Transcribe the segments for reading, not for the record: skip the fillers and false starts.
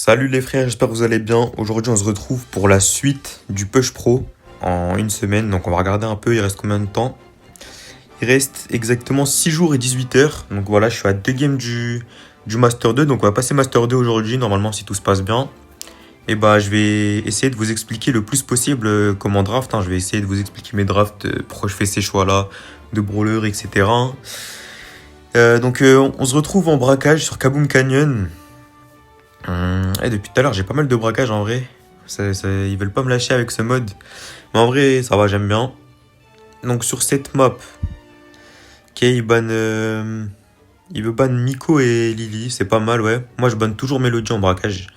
Salut les frères, j'espère que vous allez bien. Aujourd'hui, on se retrouve pour la suite du Push Pro en une semaine. Donc, on va regarder un peu, il reste combien de temps. Il reste exactement 6 jours et 18 heures. Donc, voilà, je suis à 2 games du Master 2. Donc, on va passer Master 2 aujourd'hui, normalement, si tout se passe bien. Et bah, je vais essayer de vous expliquer le plus possible comment draft. Je vais essayer de vous expliquer mes drafts, pourquoi je fais ces choix-là, de brawler, etc. On se retrouve en braquage sur Kaboom Canyon. Et depuis tout à l'heure, j'ai pas mal de braquage en vrai. Ils veulent pas me lâcher avec ce mode. Mais en vrai, ça va, j'aime bien. Donc sur cette map, ok, il veut ban Miko et Lily, c'est pas mal, ouais. Moi, je banne toujours Melody en braquage.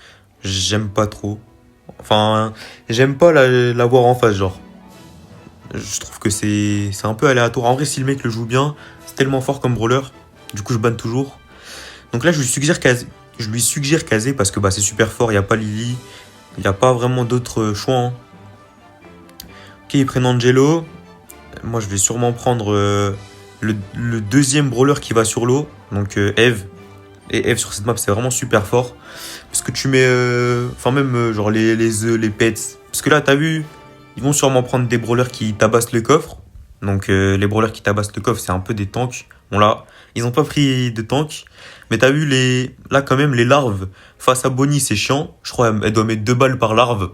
J'aime pas trop. Enfin, j'aime pas la voir en face, genre. Je trouve que c'est un peu aléatoire. En vrai, si le mec le joue bien, c'est tellement fort comme brawler. Du coup, je banne toujours. Donc là, je lui suggère Kazé parce que bah, c'est super fort. Il n'y a pas Lily. Il n'y a pas vraiment d'autres choix. Ok, ils prennent Angelo. Moi, je vais sûrement prendre le deuxième brawler qui va sur l'eau. Donc Eve. Et Eve sur cette map, c'est vraiment super fort. Parce que tu mets. Enfin, même genre les œufs, les pets. Parce que là, t'as vu, ils vont sûrement prendre des brawlers qui tabassent le coffre. Donc les brawlers qui tabassent le coffre, c'est un peu des tanks. Bon là, ils ont pas pris de tanks. Mais t'as vu, là quand même, les larves face à Bonnie, c'est chiant. Je crois qu'elle doit mettre 2 balles par larve.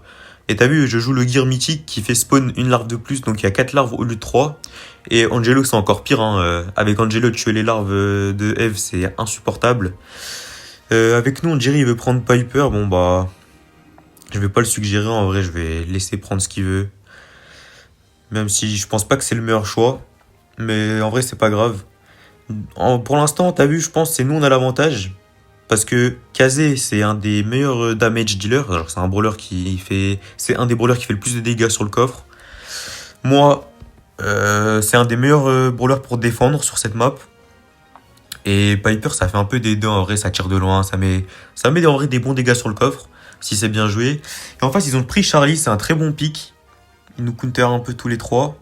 Et t'as vu, je joue le gear mythique qui fait spawn une larve de plus. Donc il y a 4 larves au lieu de 3. Et Angelo, c'est encore pire. Avec Angelo, tuer les larves de Eve, c'est insupportable. Avec nous, on dirait il veut prendre Piper. Bon bah, je vais pas le suggérer en vrai. Je vais laisser prendre ce qu'il veut. Même si je pense pas que c'est le meilleur choix. Mais en vrai, c'est pas grave. Pour l'instant, t'as vu, je pense c'est nous on a l'avantage. Parce que Kazé, c'est un des meilleurs damage dealers. Alors, c'est un brawler qui fait. C'est un des brawlers qui fait le plus de dégâts sur le coffre. Moi, c'est un des meilleurs brawlers pour défendre sur cette map. Et Piper, ça fait un peu des deux. En vrai, ça tire de loin. Ça met en vrai des bons dégâts sur le coffre. Si c'est bien joué. Et en face, ils ont pris Charlie. C'est un très bon pick. Ils nous counter un peu tous les trois.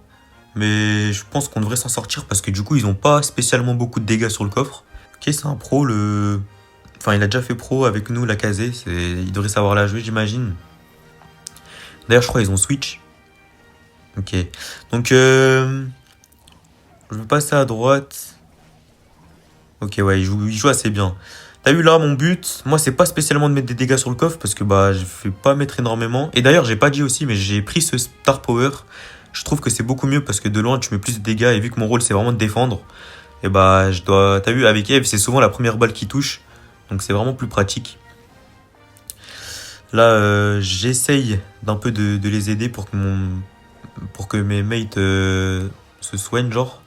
Mais je pense qu'on devrait s'en sortir parce que du coup, ils n'ont pas spécialement beaucoup de dégâts sur le coffre. Ok, c'est un pro, Enfin, il a déjà fait pro avec nous, la casée. Il devrait savoir la jouer, j'imagine. D'ailleurs, je crois qu'ils ont switch. Ok. Donc, je vais passer à droite. Ok, ouais, il joue assez bien. T'as vu là, mon but, moi, c'est pas spécialement de mettre des dégâts sur le coffre parce que bah, je fais pas mettre énormément. Et d'ailleurs, j'ai pas dit aussi, mais j'ai pris ce Star Power. Je trouve que c'est beaucoup mieux parce que de loin, tu mets plus de dégâts. Et vu que mon rôle, c'est vraiment de défendre, et bah, T'as vu, avec Eve, c'est souvent la première balle qui touche. Donc, c'est vraiment plus pratique. Là, j'essaye d'un peu de les aider pour que mes mates se soignent, genre.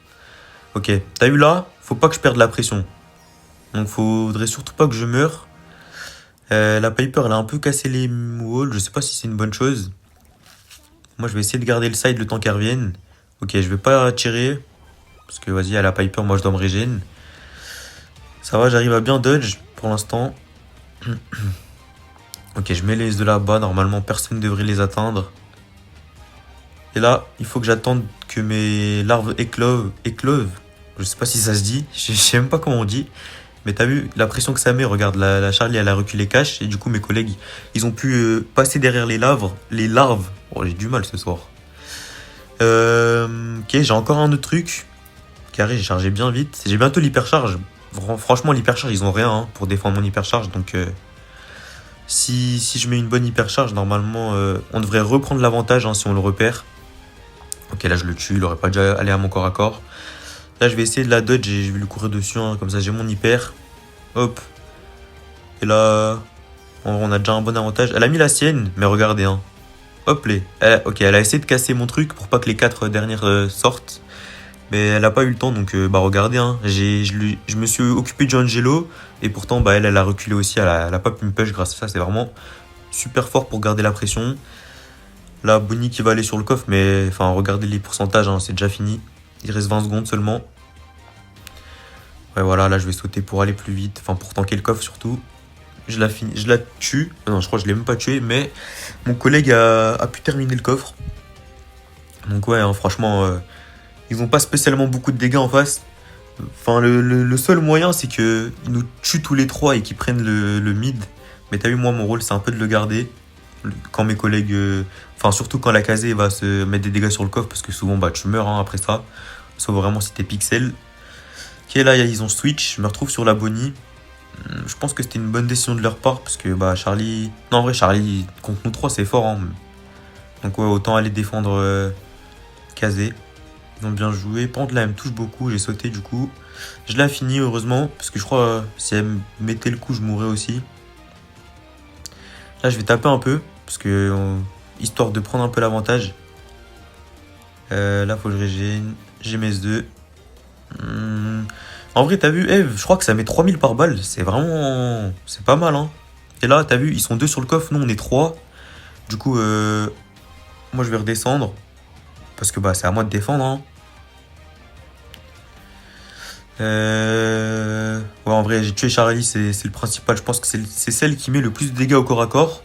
Ok, t'as vu là? Faut pas que je perde la pression. Donc, faudrait surtout pas que je meure. La Piper, elle a un peu cassé les walls. Je sais pas si c'est une bonne chose. Moi, je vais essayer de garder le side le temps qu'elle revienne. Ok, je vais pas tirer. Parce que, vas-y, à la Piper, moi, je dois me régénérer. Ça va, j'arrive à bien dodge pour l'instant. Ok, je mets les de là-bas. Normalement, personne ne devrait les atteindre. Et là, il faut que j'attende que mes larves éclovent. Je sais pas si ça se dit. Je sais même pas comment on dit. Mais t'as vu la pression que ça met. Regarde, la Charlie, elle a reculé cash. Et du coup, mes collègues, ils ont pu passer derrière les larves. Oh, j'ai du mal ce soir. Ok, j'ai encore un autre truc. Carré, j'ai chargé bien vite. J'ai bientôt l'hypercharge. Franchement, l'hypercharge, ils ont rien pour défendre mon hypercharge. Donc, si je mets une bonne hypercharge, normalement, on devrait reprendre l'avantage si on le repère. Ok, là, je le tue. Il aurait pas dû aller à mon corps à corps. Là, je vais essayer de la dodge et je vais lui courir dessus. Comme ça, j'ai mon hyper. Hop. Et là, on a déjà un bon avantage. Elle a mis la sienne, mais regardez. Hop, ok, elle a essayé de casser mon truc pour pas que les 4 dernières sortent. Mais elle a pas eu le temps, donc bah regardez. Je me suis occupé du Angelo. Et pourtant, bah elle a reculé aussi. Elle a pas pu me push grâce à ça. C'est vraiment super fort pour garder la pression. Là, Bonnie qui va aller sur le coffre. Mais enfin, regardez les pourcentages, c'est déjà fini. Il reste 20 secondes seulement. Ouais, voilà, là je vais sauter pour aller plus vite. Enfin, pour tanker le coffre surtout. Je la tue. Non, je crois que je l'ai même pas tué. Mais mon collègue a pu terminer le coffre. Donc ouais, franchement, ils n'ont pas spécialement beaucoup de dégâts en face. Enfin, le seul moyen, c'est qu'ils nous tuent tous les trois et qu'ils prennent le mid. Mais t'as vu, moi, mon rôle, c'est un peu de le garder. Quand mes collègues. Enfin, surtout quand la casée va se mettre des dégâts sur le coffre, parce que souvent, bah, tu meurs hein, après ça. Sauf vraiment si t'es pixel. Ok, là, ils ont switch. Je me retrouve sur la Bonnie. Je pense que c'était une bonne décision de leur part, parce que bah, Charlie. Non, en vrai, Charlie, contre nous trois, c'est fort. Hein. Donc, ouais, autant aller défendre casé. Ils ont bien joué. Par contre, là, elle me touche beaucoup. J'ai sauté du coup. Je l'ai fini, heureusement, parce que je crois si elle me mettait le coup, je mourrais aussi. Là, je vais taper un peu, parce que histoire de prendre un peu l'avantage. Là, faut que je régène. J'ai mes œufs. En vrai, t'as vu, Eve, je crois que ça met 3000 par balle. C'est vraiment. C'est pas mal, hein. Et là, t'as vu, ils sont deux sur le coffre. Nous, on est trois. Du coup, moi, je vais redescendre. Parce que bah, c'est à moi de défendre, hein. Ouais, en vrai, j'ai tué Charlie, c'est le principal. Je pense que c'est celle qui met le plus de dégâts au corps à corps.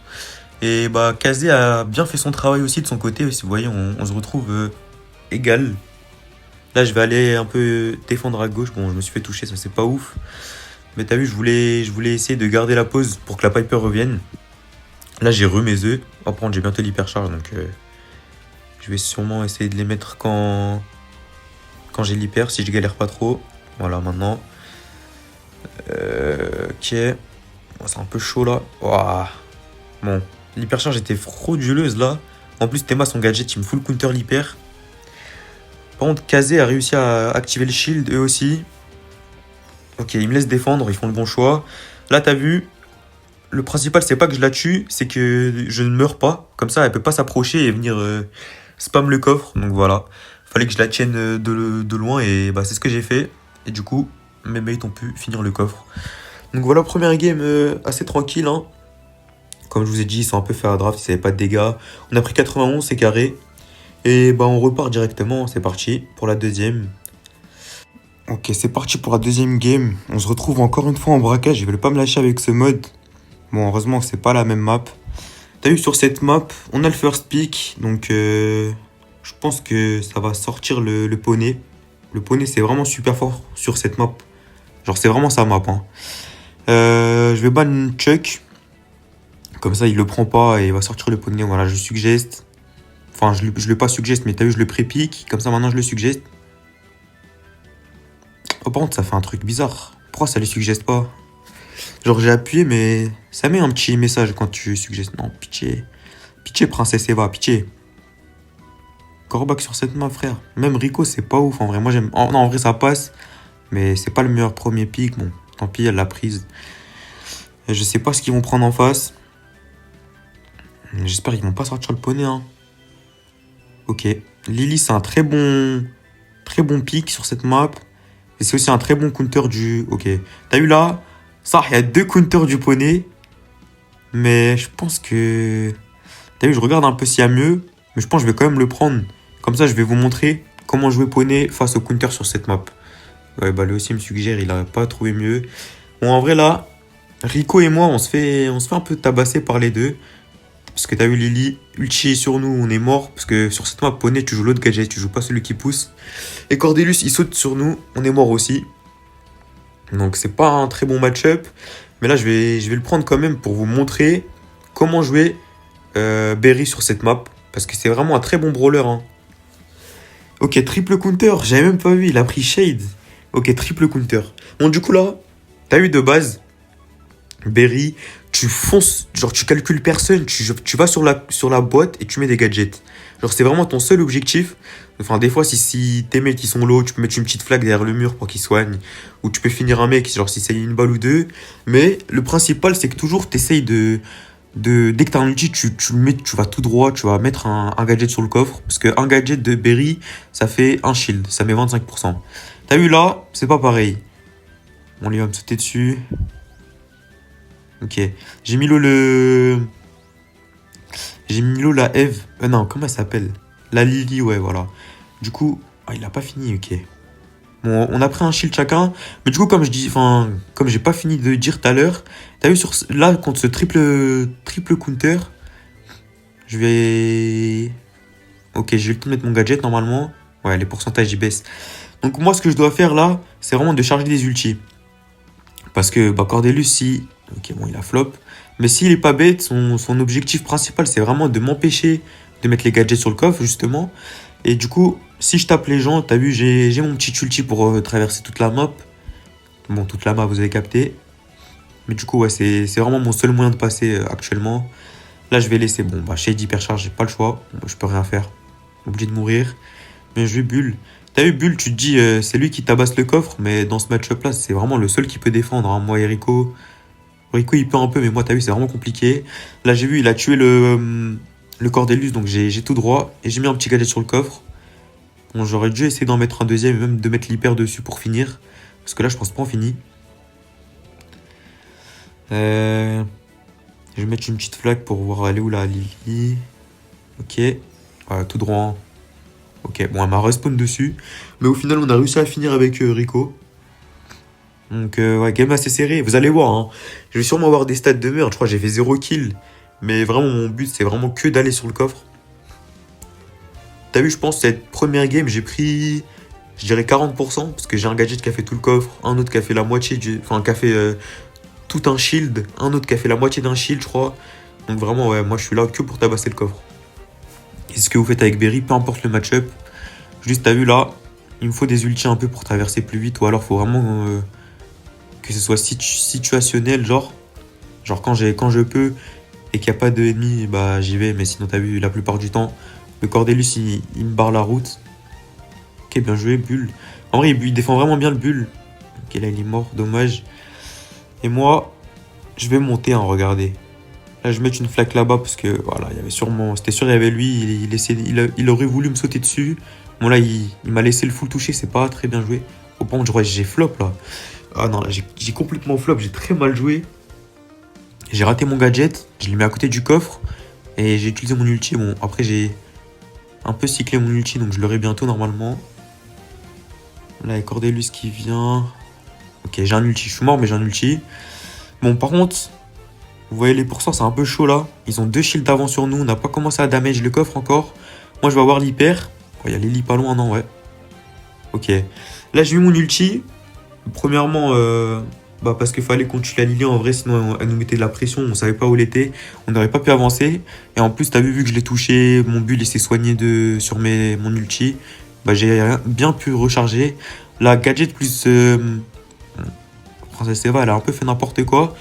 Et bah, Kazé a bien fait son travail aussi de son côté. Si vous voyez, on se retrouve égal. Là, je vais aller un peu défendre à gauche. Bon, je me suis fait toucher, ça c'est pas ouf. Mais t'as vu, je voulais essayer de garder la pause pour que la Piper revienne. Là, j'ai mes œufs. Par contre, j'ai bientôt l'hypercharge, donc je vais sûrement essayer de les mettre quand j'ai l'hyper, si je galère pas trop. Voilà, maintenant. Ok. Oh, c'est un peu chaud là. Ouah. Bon, l'hypercharge était frauduleuse là. En plus, Théma, son gadget, il me fout le counter l'hyper. Par contre, Kazé a réussi à activer le shield, eux aussi. Ok, ils me laissent défendre, ils font le bon choix. Là, t'as vu, le principal, c'est pas que je la tue, c'est que je ne meurs pas. Comme ça, elle peut pas s'approcher et venir spam le coffre. Donc voilà, fallait que je la tienne de loin et bah, c'est ce que j'ai fait. Et du coup, mes mates ont pu finir le coffre. Donc voilà, première game assez tranquille. Hein. Comme je vous ai dit, ils sont un peu fait à draft, ils n'avaient pas de dégâts. On a pris 91, c'est carré. Et bah on repart directement, c'est parti pour la deuxième. Ok, c'est parti pour la deuxième game. On se retrouve encore une fois en braquage, je vais pas me lâcher avec ce mode. Bon, heureusement que c'est pas la même map. T'as vu sur cette map, on a le first pick, donc je pense que ça va sortir le poney. Le poney c'est vraiment super fort sur cette map. Genre c'est vraiment sa map. Hein. Je vais ban Chuck. Comme ça il le prend pas et il va sortir le poney. Voilà, je suggeste. Enfin, je le pas suggeste, mais t'as vu, je le pré-pique. Comme ça, maintenant, je le suggeste. Oh, par contre, ça fait un truc bizarre. Pourquoi ça le suggeste pas? Genre, j'ai appuyé, mais ça met un petit message quand tu suggestes. Non, pitié. Pitié, princesse Eva, pitié. Corbac sur cette main, frère. Même Rico, c'est pas ouf, en vrai. Moi, j'aime... non, en vrai, ça passe. Mais c'est pas le meilleur premier pick. Bon, tant pis, elle l'a prise. Et je sais pas ce qu'ils vont prendre en face. J'espère qu'ils vont pas sortir le poney, hein. Ok, Lily c'est un très bon pick sur cette map. Et c'est aussi un très bon counter du... Ok, t'as vu là? Ça, il y a deux counters du poney. Mais je pense que... T'as vu, je regarde un peu s'il y a mieux. Mais je pense que je vais quand même le prendre. Comme ça, je vais vous montrer comment jouer poney face au counter sur cette map. Ouais, bah lui aussi me suggère, il a pas trouvé mieux. Bon, en vrai là, Rico et moi, on se fait un peu tabasser par les deux. Parce que t'as vu Lily, ulti sur nous, on est mort. Parce que sur cette map, poney, tu joues l'autre gadget, tu joues pas celui qui pousse. Et Cordelius, il saute sur nous, on est mort aussi. Donc c'est pas un très bon match-up. Mais là, je vais le prendre quand même pour vous montrer comment jouer Berry sur cette map. Parce que c'est vraiment un très bon brawler. Hein. Ok, triple counter, j'avais même pas vu, il a pris Shade. Ok, triple counter. Bon, du coup là, t'as eu de base, Berry, tu fonces, genre tu calcules personne, tu vas sur la boîte et tu mets des gadgets. Genre c'est vraiment ton seul objectif. Enfin des fois si tes mates ils sont low, tu peux mettre une petite flaque derrière le mur pour qu'ils soignent. Ou tu peux finir un mec, genre si c'est une balle ou deux. Mais le principal c'est que toujours t'essayes dès que t'as un ulti, tu le mets, tu vas tout droit, tu vas mettre un gadget sur le coffre. Parce qu'un gadget de Berry, ça fait un shield, ça met 25%. T'as vu là, c'est pas pareil. On lui va me sauter dessus. Ok. J'ai mis la Eve. Non, comment elle s'appelle? La Lily, ouais, voilà. Du coup, il a pas fini, ok. Bon, on a pris un shield chacun. Mais du coup, comme j'ai pas fini de dire tout à l'heure, t'as vu là, contre ce triple counter, je vais... Ok, j'ai eu le temps de mettre mon gadget normalement. Ouais, les pourcentages, ils baissent. Donc moi, ce que je dois faire là, c'est vraiment de charger des ultis. Parce que Cordelius, si... Ok, bon, il a flop. Mais s'il est pas bête, son objectif principal, c'est vraiment de m'empêcher de mettre les gadgets sur le coffre, justement. Et du coup, si je tape les gens, t'as vu, j'ai mon petit ulti pour traverser toute la map. Bon, toute la map, vous avez capté. Mais du coup, ouais, c'est vraiment mon seul moyen de passer actuellement. Là, je vais laisser. Bon, bah, Shade hypercharge, j'ai pas le choix. Bon, je peux rien faire. Obligé de mourir. Mais je vais Bull. T'as vu, Bull, tu te dis, c'est lui qui tabasse le coffre. Mais dans ce match-up là, c'est vraiment le seul qui peut défendre, hein. Moi et Rico. Rico, il peut un peu, mais moi, t'as vu, c'est vraiment compliqué. Là, j'ai vu, il a tué le Cordelius, donc j'ai tout droit. Et j'ai mis un petit gadget sur le coffre. Bon, j'aurais dû essayer d'en mettre un deuxième et même de mettre l'hyper dessus pour finir. Parce que là, je pense pas en finir. Je vais mettre une petite flaque pour voir aller où la Lily. Ok. Tout droit, hein. Ok, bon, elle m'a respawn dessus. Mais au final, on a réussi à finir avec Rico. Donc, ouais, game assez serré. Vous allez voir, hein. Je vais sûrement avoir des stats de merde. Je crois que j'ai fait 0 kill. Mais vraiment, mon but, c'est vraiment que d'aller sur le coffre. T'as vu, je pense, cette première game, j'ai pris, je dirais 40%. Parce que j'ai un gadget qui a fait tout le coffre. Un autre qui a fait la moitié enfin, qui a fait tout un shield. Un autre qui a fait la moitié d'un shield, je crois. Donc vraiment, ouais, moi, je suis là que pour tabasser le coffre. Et ce que vous faites avec Berry, peu importe le match-up. Juste, t'as vu, là, il me faut des ultis un peu pour traverser plus vite. Ou alors, faut vraiment que ce soit situationnel, genre. Genre, quand je peux et qu'il n'y a pas d'ennemis, bah, j'y vais. Mais sinon, t'as vu, la plupart du temps, le Cordelius, il me barre la route. Ok, bien joué, Bull. En vrai, il défend vraiment bien le Bull. Ok, là, il est mort, dommage. Et moi, je vais monter, hein, regardez. Là, je vais mettre une flaque là-bas parce que, voilà, il y avait sûrement... C'était sûr, il y avait lui, il aurait voulu me sauter dessus. Bon, là, il m'a laissé le full toucher, c'est pas très bien joué. Au point où je crois que j'ai flop, là. Ah non, là, j'ai complètement flop, j'ai très mal joué. J'ai raté mon gadget, je l'ai mis à côté du coffre. Et j'ai utilisé mon ulti. Bon, après, j'ai un peu cyclé mon ulti, donc je l'aurai bientôt, normalement. Là, il y a Cordelius qui vient. Ok, j'ai un ulti, je suis mort, mais j'ai un ulti. Bon, par contre... Vous voyez, les pourcents, c'est un peu chaud là. Ils ont 2 shields d'avant sur nous. On n'a pas commencé à damage le coffre encore. Moi, je vais avoir l'hyper. Oh, il y a Lily pas loin, non, ouais. Ok. Là, j'ai eu mon ulti. Premièrement, bah, parce qu'il fallait qu'on tue la Lily en vrai. Sinon, elle nous mettait de la pression. On savait pas où elle était. On n'aurait pas pu avancer. Et en plus, t'as vu que je l'ai touché. Mon bull, il s'est soigné sur mon ulti. Bah, j'ai bien pu recharger. La gadget plus... Princesse Eva, elle a un peu fait n'importe quoi.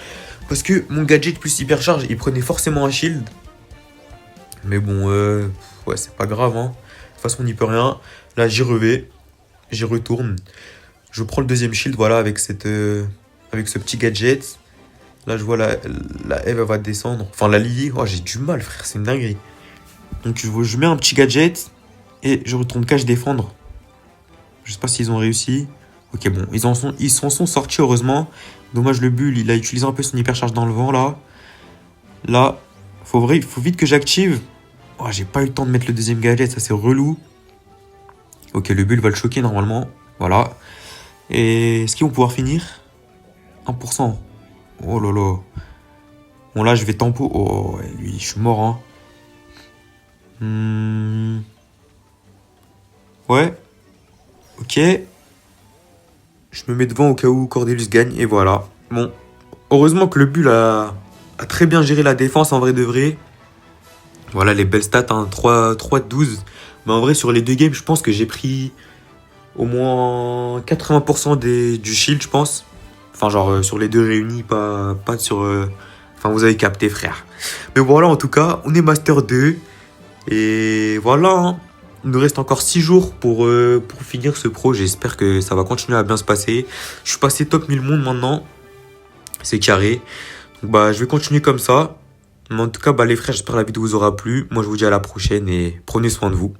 Parce que mon gadget plus hypercharge, il prenait forcément un shield. Mais bon, ouais, c'est pas grave, hein. De toute façon, on n'y peut rien. Là, j'y retourne. Je prends le deuxième shield, voilà, avec ce petit gadget. Là, je vois la Eve, elle va descendre. Enfin, la Lily, oh, j'ai du mal, frère, c'est une dinguerie. Donc, je mets un petit gadget et je retourne cache défendre. Je sais pas s'ils ont réussi. Ok, bon, ils s'en sont sortis, heureusement. Dommage, le bull, il a utilisé un peu son hypercharge dans le vent, là. Là, faut vite que j'active. Oh, j'ai pas eu le temps de mettre le deuxième gadget, ça c'est relou. Ok, le bull va le choquer, normalement. Voilà. Et est-ce qu'ils vont pouvoir finir? 1%. Oh là là. Bon, là, je vais tempo. Oh, ouais, lui, je suis mort, hein. Ouais. Ok. Je me mets devant au cas où Cordelius gagne. Et voilà. Bon. Heureusement que le bull a très bien géré la défense en vrai de vrai. Voilà les belles stats, hein. 3 de 12. Mais en vrai, sur les deux games, je pense que j'ai pris au moins 80% du shield, je pense. Enfin, genre sur les deux réunis, pas sur... Enfin, vous avez capté, frère. Mais voilà, en tout cas, on est Master 2. Et voilà, hein. Il nous reste encore 6 jours pour finir ce pro. J'espère que ça va continuer à bien se passer. Je suis passé top 1000 monde maintenant. C'est carré. Donc, bah, je vais continuer comme ça. Mais en tout cas, bah, les frères, j'espère que la vidéo vous aura plu. Moi, je vous dis à la prochaine et prenez soin de vous.